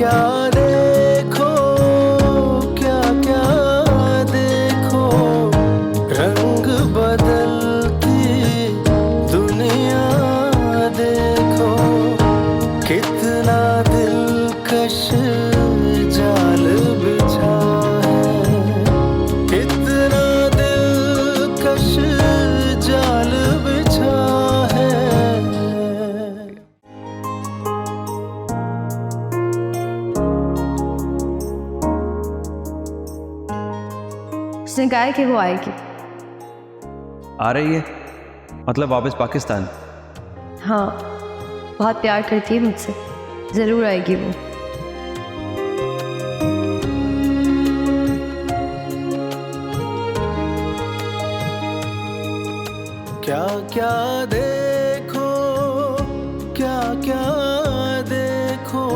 क्या देखो, क्या क्या देखो, रंग बदलती दुनिया देखो, कितना दिलकश जाल बिछा है, कितना दिलकश जाल बिछा है। उसने कहा है कि वो आएगी। आ रही है मतलब वापस पाकिस्तान? हाँ, बहुत प्यार करती है मुझसे, ज़रूर आएगी वो। क्या क्या देखो, क्या क्या देखो,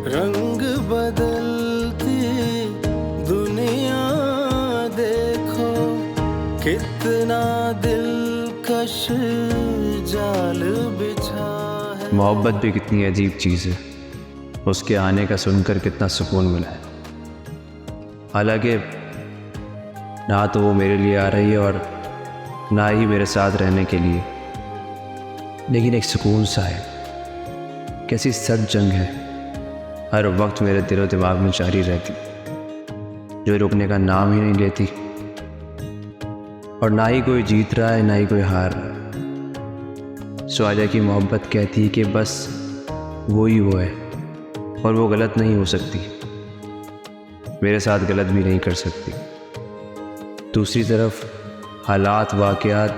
रंग बदलती दुनिया देखो, कितना दिलकश जाल बिछा है। मोहब्बत भी कितनी अजीब चीज़ है, उसके आने का सुनकर कितना सुकून मिला है। हालांकि ना तो वो मेरे लिए आ रही है और ना ही मेरे साथ रहने के लिए, लेकिन एक सुकून सा है। कैसी सर्द जंग है, हर वक्त मेरे दिलो दिमाग में जारी रहती, जो रुकने का नाम ही नहीं लेती, और ना ही कोई जीत रहा है ना ही कोई हार रहा है। स्वालिया की मोहब्बत कहती है कि बस वो ही वो है और वो गलत नहीं हो सकती, मेरे साथ गलत भी नहीं कर सकती। दूसरी तरफ हालात वाक़यात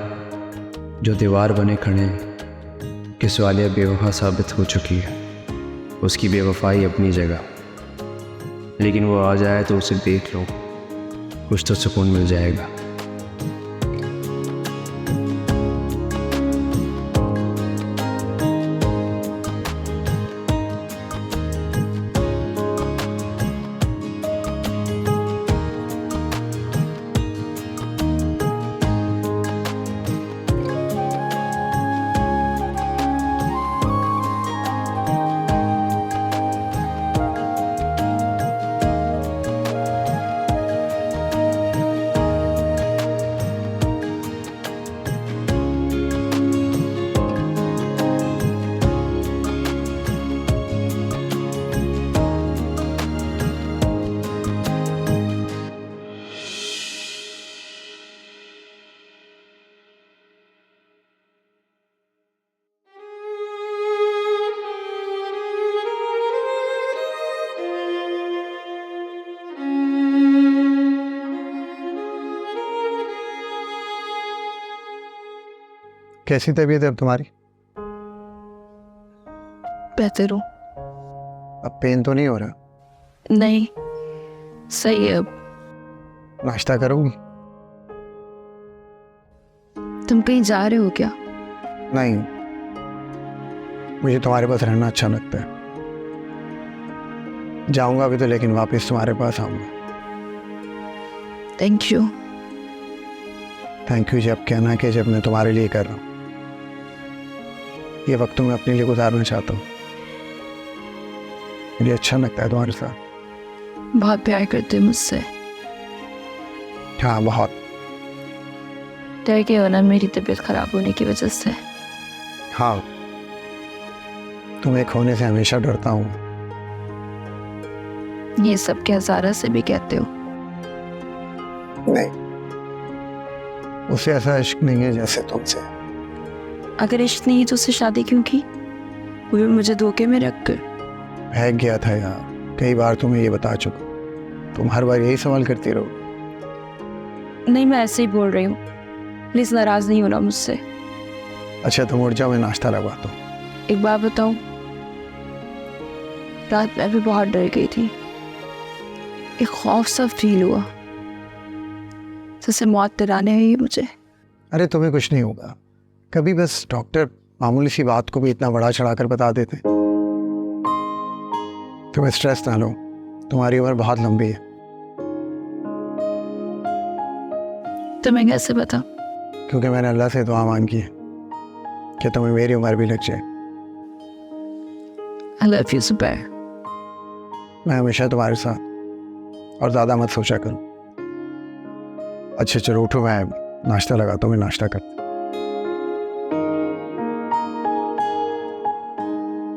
जो दीवार बने खड़े हैं कि स्वालिया बेवफा साबित हो चुकी है, उसकी बेवफाई अपनी जगह, लेकिन वो आ जाए तो उसे देख लो, कुछ तो सुकून मिल जाएगा। कैसी तबीयत है अब तुम्हारी? बेहतर हूँ। अब पेन तो नहीं हो रहा? नहीं, सही है अब। नाश्ता करोगी? तुम कहीं जा रहे हो क्या? नहीं, मुझे तुम्हारे पास रहना अच्छा लगता है। जाऊंगा भी तो, लेकिन वापस तुम्हारे पास आऊंगा। Thank you. थैंक यू जब कहना कि जब मैं तुम्हारे लिए कर रहा हूँ। ये वक्त मैं अपने लिए गुजारना चाहता हूँ। मुझे अच्छा लगता है तुम्हारे साथ। बहुत प्यार करते हो मुझसे। हाँ, बहुत। डर के हो ना मेरी तबीयत खराब होने की वजह से? हाँ, तुम्हें खोने से हमेशा डरता हूँ। ये सब क्या ज़ारा से भी कहते हो? नहीं, उसे ऐसा इश्क नहीं है जैसे तुमसे। अगर इश्क नहीं तो उससे शादी क्यों की? वो भी मुझे धोखे में रख कर। बहक गया था यार, कई बार तुम्हें ये बता चुका। तुम हर बार यही सवाल करती रहो। नहीं, मैं ऐसे ही बोल रही हूँ, प्लीज़ नाराज़ नहीं होना मुझसे। अच्छा तुम उठ जाओ, मैं नाश्ता लगवाता हूँ। एक बात बताऊँ, रात मैं भी बहुत डर गई थी। एक खौफ सा फील हुआ, जैसे मौत डराने आई है मुझे। अरे तुम्हें कुछ नहीं होगा, कभी बस डॉक्टर मामूली सी बात को भी इतना बड़ा चढ़ाकर बता देते। तुम स्ट्रेस ना लो, तुम्हारी उम्र बहुत लंबी है। तुम्हें कैसे पता? क्योंकि मैंने अल्लाह से दुआ मांगी है कि तुम्हें मेरी उम्र भी लग जाए। I love you, Zubair. मैं हमेशा तुम्हारे साथ, और ज़्यादा मत सोचा करो। अच्छा चलो उठो, मैं नाश्ता लगाता हूँ, मैं नाश्ता करता हूँ।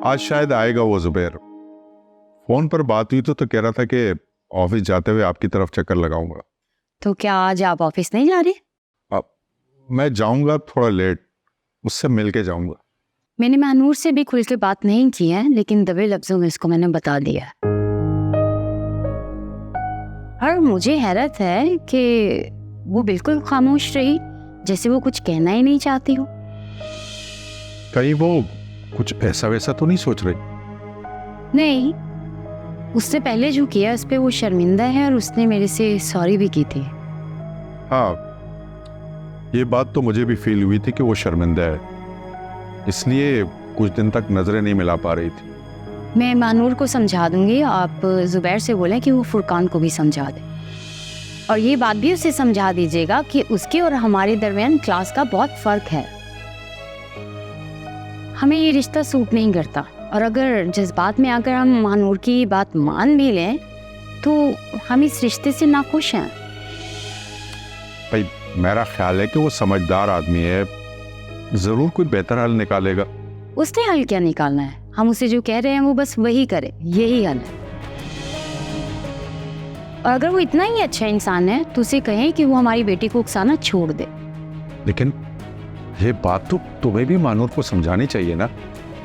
आज शायद आएगा वो जुबैर। फोन पर बात हुई तो कह रहा था कि ऑफिस जाते हुए आपकी तरफ चक्कर लगाऊंगा। तो क्या आज आप ऑफिस नहीं जा रहे? अब मैं जाऊंगा थोड़ा लेट, उससे मिल के जाऊंगा। मैंने मानूर से भी खुल के बात नहीं की है, लेकिन दबे लफ्जों में इसको मैंने बता दिया। और मुझे हैरत है कि वो बिल्कुल खामोश रही, जैसे वो कुछ कहना ही नहीं चाहती हो। कहीं वो कुछ ऐसा वैसा तो नहीं सोच रही? नहीं, उससे पहले जो किया उस पे वो शर्मिंदा है, और उसने मेरे से सॉरी भी की थी। हाँ, ये बात तो मुझे भी फील हुई थी कि वो शर्मिंदा है, इसलिए कुछ दिन तक नजरें नहीं मिला पा रही थी। मैं मानूर को समझा दूंगी, आप जुबैर से बोलें कि वो फुरकान को भी समझा दे, और ये बात भी उसे समझा दीजिएगा कि उसके और हमारे दरमियान क्लास का बहुत फर्क है। हमें ये रिश्ता सूट नहीं करता, और अगर जज्बात में आकर हम मानूर की बात मान भी लें तो हम इस रिश्ते से नाखुश हैं। भाई मेरा ख्याल है कि वो समझदार आदमी है, जरूर कोई बेहतर हल निकालेगा। उसने हल क्या निकालना है? हम उसे जो कह रहे हैं वो बस वही करे, यही हल है। और अगर वो इतना ही अच्छा इंसान है तो उसे कहें कि वो हमारी बेटी को उकसाना छोड़ दे। लेकिन ये बात तो तुम्हें भी मानूर को समझानी चाहिए ना।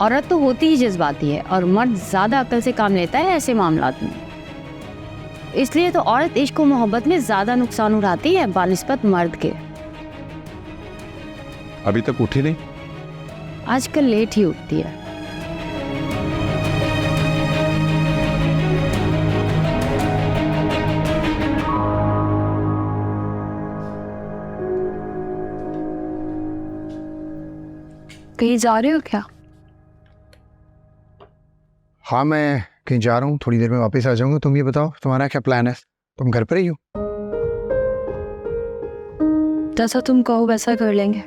औरत तो होती ही जज्बाती है, और मर्द ज्यादा अक्ल से काम लेता है ऐसे मामलात में। इसलिए तो औरत इश्क और मोहब्बत में ज्यादा नुकसान उठाती है बानिस्बत मर्द के। अभी तक उठी नहीं? आजकल लेट ही उठती है। कहीं जा रहे हो क्या? हाँ मैं कहीं जा रहा हूँ, थोड़ी देर में वापस आ जाऊँगा। तुम ये बताओ तुम्हारा क्या प्लान है? तुम घर पर ही हो? जैसा तुम कहो वैसा कर लेंगे।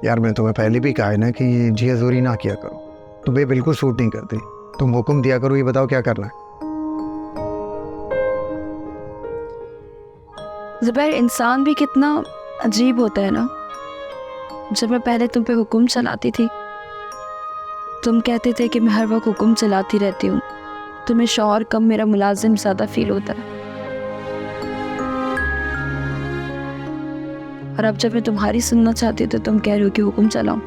यार मैं तुम्हें पहले भी कहा है ना कि ये जी हजूरी ना किया करो, तुम्हें बिल्कुल सूट नहीं करती। तुम हुक्म दिया करो, ये बताओ क्या करना है। जुबैर, इंसान भी कितना अजीब होता है ना। जब मैं पहले तुम पे हुक्म चलाती थी, तुम कहते थे कि मैं हर वक्त हुक्म चलाती रहती हूँ, तुम्हें शौहर कम मेरा मुलाजिम ज़्यादा फील होता है। और अब जब मैं तुम्हारी सुनना चाहती हूँ तो तुम कह रहे हो कि हुक्म चलाओ।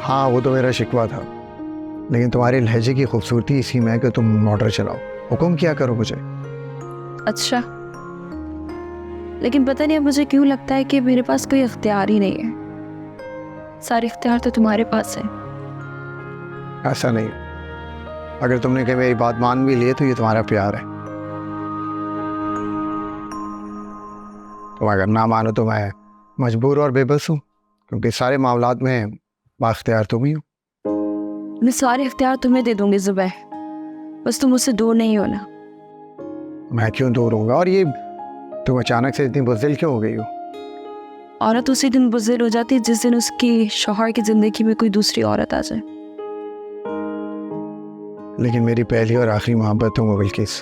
हाँ वो तो मेरा शिकवा था, लेकिन तुम्हारे लहजे की खूबसूरती इसी में है कि तुम मोटर चलाओ, हुक्म क्या करो मुझे। अच्छा, लेकिन पता नहीं अब मुझे क्यों लगता है कि मेरे पास कोई इख्तियार ही नहीं है। सारे इख्तियार तो तुम्हारे पास है। ऐसा नहीं, अगर तुमने कहीं मेरी बात मान भी ली तो ये तुम्हारा प्यार है। तुम अगर ना मानो तो मैं मजबूर और बेबस हूँ, क्योंकि सारे मामलात में बाख्तियार तुम ही हो। मैं सारे इख्तियार तुम्हें दे दूंगी जुबैर, बस तुम मुझसे दूर नहीं होना। मैं क्यों दूर होऊंगा? और ये तुम अचानक से इतनी बुज़दिल क्यों हो गई हो? औरत उसी दिन बुज़दिल हो जाती है जिस दिन उसकी शौहर की ज़िंदगी में कोई दूसरी औरत आ जाए। लेकिन मेरी पहली और आखिरी मोहब्बत तुम हो बिल्किस।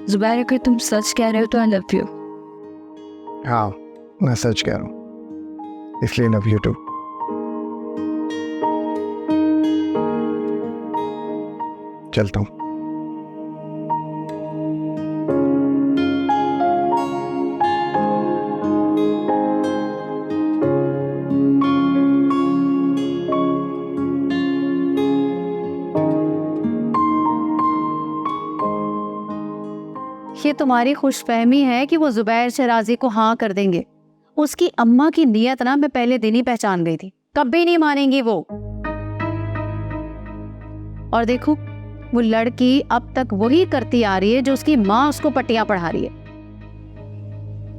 जुबैर, अगर तुम सच कह रहे हो तो आई लव यू। हाँ मैं सच कह रहा हूँ, इसलिए लव यू टू। चलता हूँ। ये तुम्हारी खुशफहमी है कि वो जुबैर शराजी को हाँ कर देंगे। उसकी अम्मा की नीयत ना मैं पहले दिन ही पहचान गई थी, कभी नहीं मानेंगी वो। और देखो वो लड़की अब तक वही करती आ रही है जो उसकी माँ उसको पट्टियां पढ़ा रही है।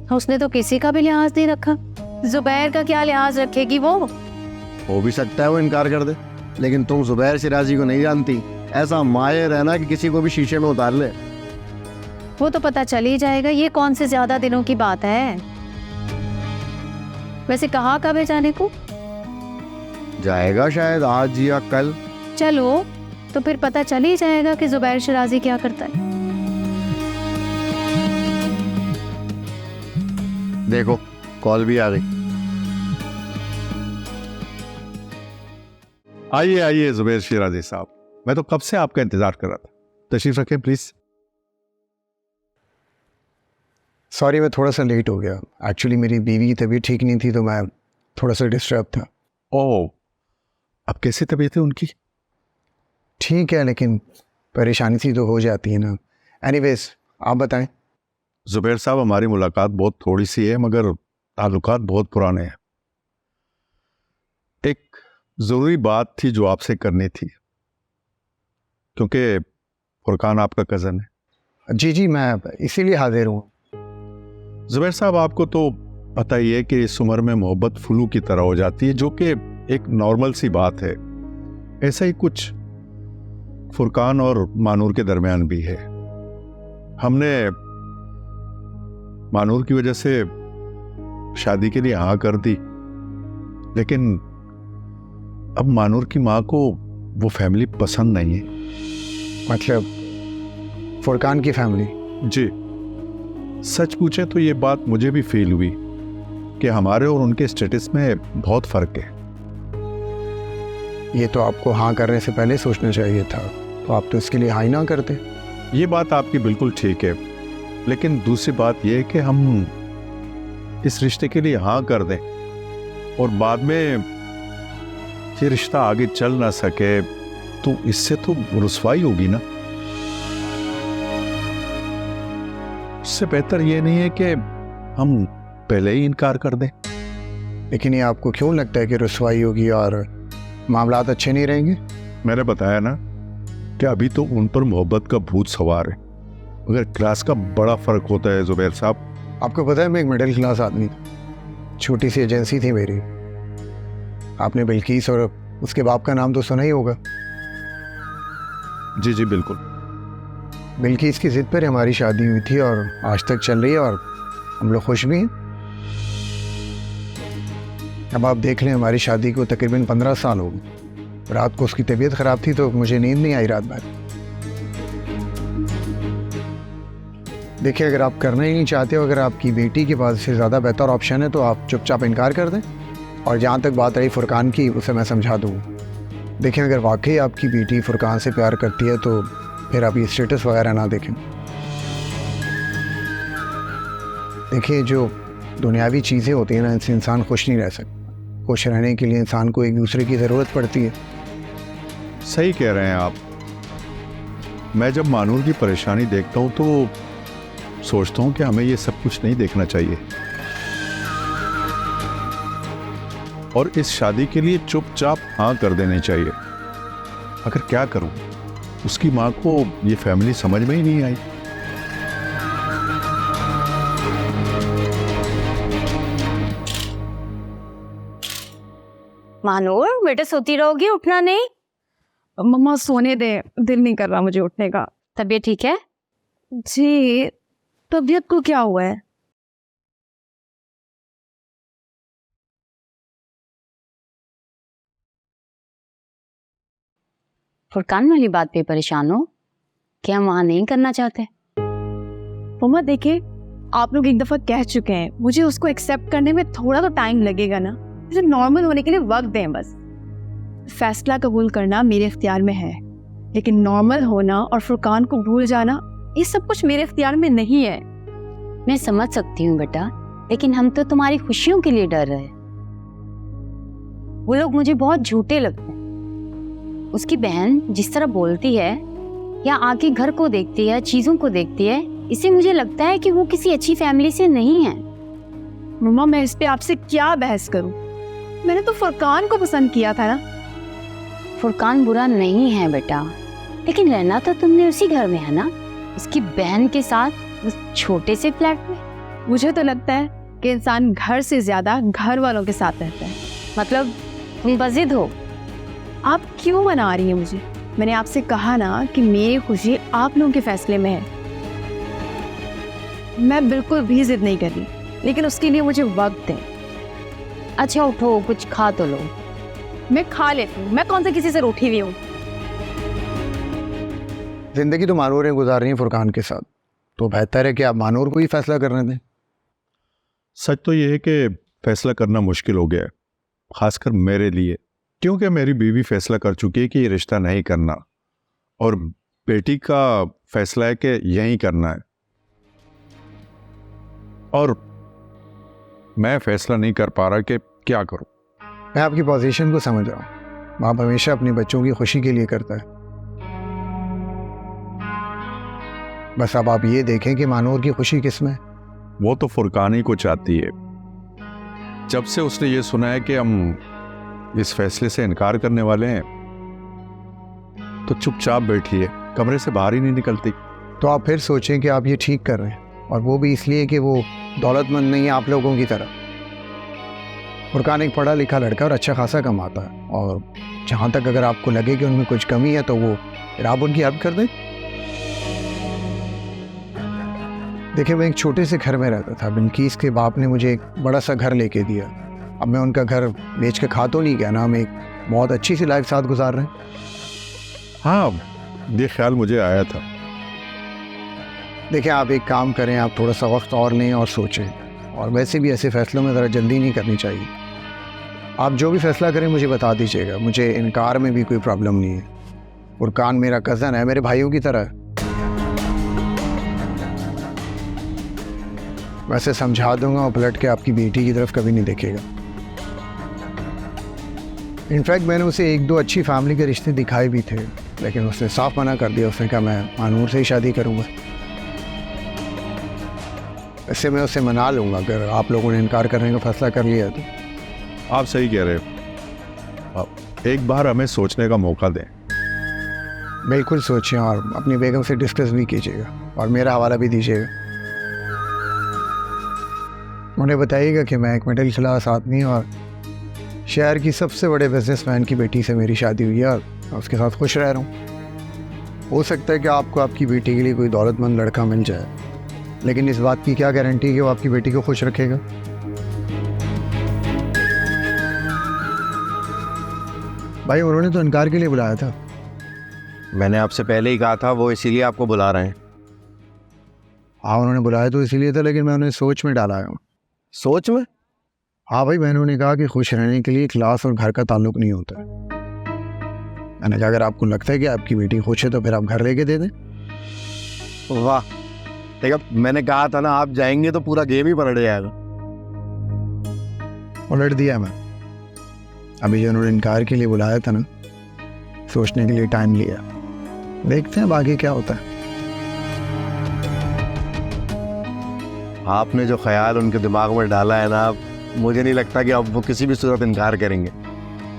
उसने तो किसी का भी लिहाज नहीं रखा, जुबैर का क्या लिहाज रखेगी वो? हो भी सकता है वो इनकार कर दे, लेकिन तुम जुबैर शिराजी को नहीं जानती। ऐसा माहिर है ना कि किसी को भी शीशे में उतार ले। वो तो पता चल ही जाएगा। ये कौन से ज्यादा दिनों की बात है? वैसे कहाँ कब है जाने को? जाएगा शायद आज या कल। चलो तो फिर पता चल ही जाएगा कि जुबैर शिराजी क्या करता है। देखो कॉल भी आ गई। आइए आइए जुबैर शिराजी साहब, मैं तो कब से आपका इंतजार कर रहा था। तशरीफ रखें प्लीज। सॉरी मैं थोड़ा सा लेट हो गया। एक्चुअली मेरी बीवी की तबीयत ठीक नहीं थी तो मैं थोड़ा सा डिस्टर्ब था। ओह, अब कैसी तबीयत है उनकी? ठीक है लेकिन परेशानी सी तो हो जाती है ना। एनीवेज आप बताएं। जुबैर साहब, हमारी मुलाकात बहुत थोड़ी सी है मगर ताल्लुकात बहुत पुराने हैं। एक ज़रूरी बात थी जो आपसे करनी थी, क्योंकि फुरकान आपका कज़न है। जी जी मैं इसीलिए हाजिर हूँ। जुबैर साहब, आपको तो पता ही है कि इस उम्र में मोहब्बत फ्लू की तरह हो जाती है, जो कि एक नॉर्मल सी बात है। ऐसा ही कुछ फुरकान और मानूर के दरमियान भी है। हमने मानूर की वजह से शादी के लिए हाँ कर दी, लेकिन अब मानूर की माँ को वो फैमिली पसंद नहीं है। मतलब फुरकान की फैमिली? जी, सच पूछे तो ये बात मुझे भी फील हुई कि हमारे और उनके स्टेटस में बहुत फर्क है। ये तो आपको हाँ करने से पहले सोचना चाहिए था, तो आप तो इसके लिए हाँ ही ना करते। ये बात आपकी बिल्कुल ठीक है, लेकिन दूसरी बात यह है कि हम इस रिश्ते के लिए हाँ कर दें और बाद में ये रिश्ता आगे चल ना सके तो इससे तो रुसवाई होगी ना। उससे बेहतर ये नहीं है कि हम पहले ही इनकार कर दें। लेकिन ये आपको क्यों लगता है कि रुसवाई होगी और मामलात अच्छे नहीं रहेंगे? मैंने बताया ना कि अभी तो उन पर मोहब्बत का भूत सवार है, मगर क्लास का बड़ा फर्क होता है जुबैर साहब। आपको पता है मैं एक मिडिल क्लास आदमी था। छोटी सी एजेंसी थी मेरी। आपने बिल्किस और उसके बाप का नाम तो सुना ही होगा। जी जी बिल्कुल। बिल्किस की जिद पर हमारी शादी हुई थी और आज तक चल रही है और हम लोग खुश भी हैं। अब आप देख लें, हमारी शादी को तकरीबन 15 साल हो गए। रात को उसकी तबीयत ख़राब थी तो मुझे नींद नहीं आई रात भर। देखिए, अगर आप करना ही नहीं चाहते हो, अगर आपकी बेटी के पास से ज़्यादा बेहतर ऑप्शन है तो आप चुपचाप इनकार कर दें। और जहाँ तक बात रही फुरकान की, उसे मैं समझा दूँ। देखिए, अगर वाकई आपकी बेटी फुरकान से प्यार करती है तो फिर आप ये स्टेटस वगैरह ना देखें। देखिए, जो दुनियावी चीज़ें होती हैं ना, इनसे इंसान खुश नहीं रह सकता। खुश रहने के लिए इंसान को एक दूसरे की ज़रूरत पड़ती है। सही कह रहे हैं आप। मैं जब मानूर की परेशानी देखता हूँ तो सोचता हूँ कि हमें ये सब कुछ नहीं देखना चाहिए और इस शादी के लिए चुपचाप हाँ कर देनी चाहिए। अगर क्या करूँ, उसकी माँ को ये फैमिली समझ में ही नहीं आई। मानूर, बेटा सोती रहोगी, उठना नहीं? मम्मा सोने दे, दिल नहीं कर रहा मुझे उठने का। तबीयत ठीक है? जी, तबीयत को क्या हुआ है? फुरकान वाली बात पे परेशान हो? क्या हम वहां नहीं करना चाहते? मम्मा देखिए, आप लोग एक दफा कह चुके हैं, मुझे उसको एक्सेप्ट करने में थोड़ा तो टाइम लगेगा ना। मुझे नॉर्मल होने के लिए वक्त दें बस। फैसला कबूल करना मेरे इख्तियार में है, लेकिन नॉर्मल होना और फुरकान को भूल जाना, ये सब कुछ मेरे इख्तियार में नहीं है। मैं समझ सकती हूँ बेटा, लेकिन हम तो तुम्हारी खुशियों के लिए डर रहे। वो लोग मुझे बहुत झूठे लगते हैं। उसकी बहन जिस तरह बोलती है या आके घर को देखती है, चीजों को देखती है, इससे मुझे लगता है कि वो किसी अच्छी फैमिली से नहीं है। मम्मा, मैं इस पे आपसे क्या बहस करूं? मैंने तो फुरकान को पसंद किया था ना। फुरकान बुरा नहीं है बेटा, लेकिन रहना तो तुमने उसी घर में है ना, उसकी बहन के साथ उस छोटे से फ्लैट में। मुझे तो लगता है कि इंसान घर से ज्यादा घर वालों के साथ रहता है। मतलब तुम बजिद हो? आप क्यों मना रही हैं मुझे? मैंने आपसे कहा ना कि मेरी खुशी आप लोगों के फैसले में है। मैं बिल्कुल भी जिद नहीं कर रही, लेकिन उसके लिए मुझे वक्त दें। अच्छा उठो, कुछ खा तो लो। मैं खा लेती हूँ, मैं कौन सा किसी से रूठी हुई हूँ। जिंदगी तो मानूर ने गुजार रही है फुरकान के साथ, तो बेहतर है कि आप मानूर को ही फैसला करने दें। सच तो ये है कि फैसला करना मुश्किल हो गया है, खासकर मेरे लिए, क्योंकि मेरी बीवी फैसला कर चुकी है कि ये रिश्ता नहीं करना, और बेटी का फैसला है कि यही करना है, और मैं फैसला नहीं कर पा रहा कि क्या करूं। मैं आपकी पोजीशन को समझ रहा हूँ। बाप हमेशा अपने बच्चों की खुशी के लिए करता है। बस अब आप ये देखें कि मानूर की खुशी किस में है। वो तो फुरकान ही को चाहती है। जब से उसने ये सुना है कि हम इस फैसले से इनकार करने वाले हैं, तो चुपचाप बैठी है, कमरे से बाहर ही नहीं निकलती। तो आप फिर सोचें कि आप ये ठीक कर रहे हैं, और वो भी इसलिए कि वो दौलतमंद नहीं है आप लोगों की तरह। फुरकान एक पढ़ा लिखा लड़का और अच्छा खासा कमाता है, और जहाँ तक अगर आपको लगे कि उनमें कुछ कमी है तो वो फिर आप उनकी हेल्प कर दें। देखिए, मैं एक छोटे से घर में रहता था। बिल्किस के बाप ने मुझे एक बड़ा सा घर लेके दिया। अब मैं उनका घर बेच के खा तो नहीं गया ना, हम एक बहुत अच्छी सी लाइफ साथ गुजार रहे हैं। हाँ, ये ख्याल मुझे आया था। देखिए, आप एक काम करें, आप थोड़ा सा वक्त और लें और सोचें, और वैसे भी ऐसे फैसलों में ज़रा जल्दी नहीं करनी चाहिए। आप जो भी फैसला करें मुझे बता दीजिएगा, मुझे इनकार में भी कोई प्रॉब्लम नहीं है। फुरकान मेरा कज़न है, मेरे भाइयों की तरह है। वैसे समझा दूंगा और पलट के आपकी बेटी की तरफ कभी नहीं देखेगा। इनफैक्ट मैंने उसे एक दो अच्छी फैमिली के रिश्ते दिखाए भी थे, लेकिन उसने साफ मना कर दिया। उसने कहा मैं मानूर से ही शादी करूंगा। ऐसे मैं उसे मना लूंगा अगर आप लोगों ने इनकार करने का फैसला कर लिया तो। आप सही कह रहे हो। आप एक बार हमें सोचने का मौका दें। बिल्कुल सोचिए, और अपनी बेगम से डिस्कस भी कीजिएगा, और मेरा हवाला भी दीजिएगा। उन्हें बताइएगा कि मैं एक मिडिल क्लास आदमी और शहर की सबसे बड़े बिजनेसमैन की बेटी से मेरी शादी हुई है, और मैं उसके साथ खुश रह रहा हूँ। हो सकता है कि आपको आपकी बेटी के लिए कोई दौलतमंद लड़का मिल जाए, लेकिन इस बात की क्या गारंटी है कि वो आपकी बेटी को खुश रखेगा। भाई, उन्होंने तो इनकार के लिए बुलाया था। मैंने आपसे पहले ही कहा था, वो इसीलिए आपको बुला रहे हैं। हाँ, उन्होंने बुलाया तो इसीलिए था, लेकिन मैं उन्हें सोच में डाला हूँ। सोच में? हाँ भाई, मैंने उन्हें कहा कि खुश रहने के लिए क्लास और घर का ताल्लुक नहीं होता। मैंने कहा अगर आपको लगता है कि आपकी बेटी खुश है तो फिर आप घर लेके दे दें। वाह, देखा, मैंने कहा था ना, आप जाएंगे तो पूरा गेम ही पलट जाएगा। उलट दिया मैं। अभी जो उन्होंने इनकार के लिए बुलाया था ना, सोचने के लिए टाइम लिया। देखते हैं अब आगे क्या होता है। आपने जो ख्याल उनके दिमाग में डाला है ना, मुझे नहीं लगता कि अब वो किसी भी सूरत इनकार करेंगे।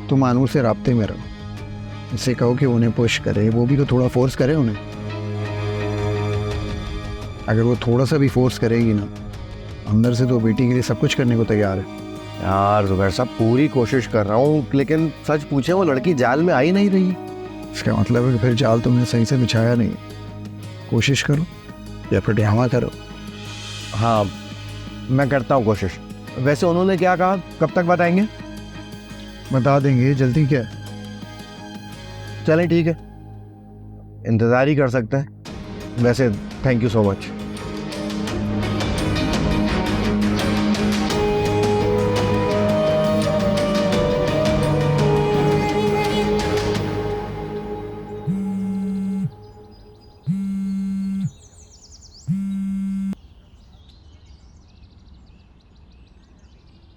तुम मानूर से राब्ते में रहो, इससे कहो कि उन्हें पुश करे, वो भी तो थोड़ा फोर्स करे उन्हें। अगर वो थोड़ा सा भी फोर्स करेगी ना, अंदर से तो बेटी के लिए सब कुछ करने को तैयार है। यार जुबैर साहब, पूरी कोशिश कर रहा हूँ, लेकिन सच पूछे वो लड़की जाल में आई नहीं रही। इसका मतलब है कि फिर जाल तुमने सही से बिछाया नहीं। कोशिश करो या फिर ड्रामा करो। हाँ, मैं करता हूँ कोशिश। वैसे उन्होंने क्या कहा, कब तक बताएंगे? बता देंगे, जल्दी क्या है। चलें ठीक है, इंतज़ार ही कर सकते हैं। वैसे थैंक यू सो मच।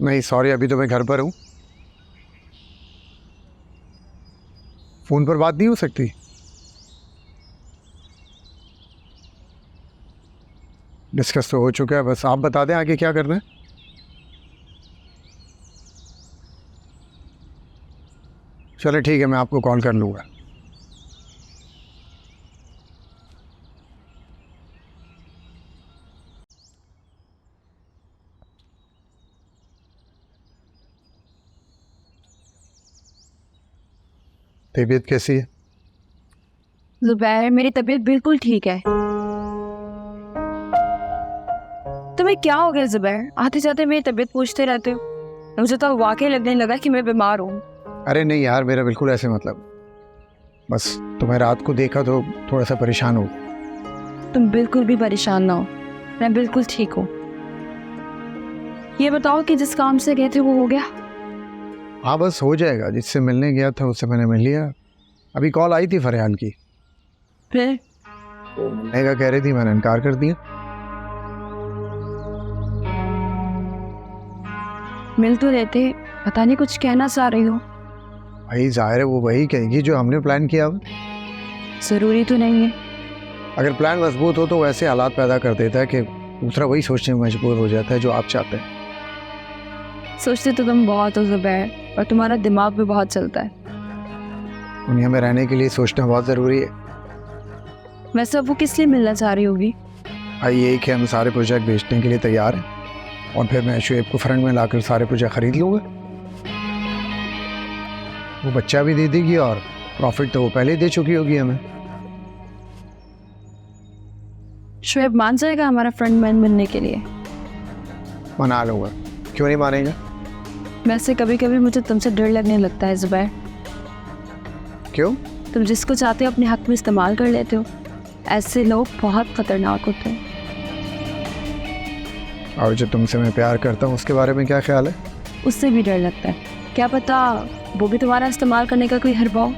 नहीं सॉरी, अभी तो मैं घर पर हूँ। फ़ोन पर बात नहीं हो सकती? डिस्कस तो हो चुका है, बस आप बता दें आगे क्या करना है। चलो ठीक है, मैं आपको कॉल कर लूँगा। तबीयत कैसी है? जुबैर, मेरी तबीयत बिल्कुल ठीक है। तुम्हें क्या हो गया जुबैर? आते जाते मेरी तबीयत पूछते रहते हो। मुझे तो वाकई लगने लगा कि मैं बीमार हूँ। अरे नहीं यार, मेरा बिल्कुल ऐसे मतलब, बस तुम्हें रात को देखा तो थोड़ा सा परेशान हो। तुम बिल्कुल भी परेशान ना हो, मैं बिल्कुल ठीक हूँ। ये बताओ कि जिस काम से गए थे वो हो गया? हाँ बस हो जाएगा, जिससे मिलने गया था उससे मैंने मिल लिया। अभी कॉल आई थी फरहान की, फिर मिलने का कह रही थी, मैंने इनकार कर दिया। मिल तो रहते, पता नहीं कुछ कहना चाह रही हो। भाई जाहिर है वो वही कहेगी जो हमने प्लान किया। अब ज़रूरी तो नहीं है। अगर प्लान मजबूत हो तो वैसे हालात पैदा कर देता है कि दूसरा वही सोचने में मजबूर हो जाता है जो आप चाहते हैं। सोचते तो तुम बहुत हो ज़ुबैर, और तुम्हारा दिमाग भी बहुत चलता है। दुनिया में रहने के लिए सोचना बहुत ज़रूरी है। वैसे अब वो किस लिए मिलना चाह रही होगी? भाई यही कि हम सारे प्रोजेक्ट बेचने के लिए तैयार हैं और फिर मैं शुएब को फ्रंट में लाकर सारे प्रोजेक्ट खरीद लूँगा। वो बच्चा भी दे देगी और प्रॉफिट तो वो पहले ही दे चुकी होगी हमें। शुएब मान जाएगा हमारा फ्रंटमैन बनने के लिए? मना लूँगा, क्यों नहीं मानेगा। वैसे कभी कभी मुझे तुमसे डर लगने लगता है ज़ुबैर। क्यों? तुम जिसको चाहते हो अपने हक में इस्तेमाल कर लेते हो। ऐसे लोग बहुत ख़तरनाक होते हैं। और जो तुमसे मैं प्यार करता हूँ उसके बारे में क्या ख्याल है? उससे भी डर लगता है। क्या पता वो भी तुम्हारा इस्तेमाल करने का कोई हरबा हो।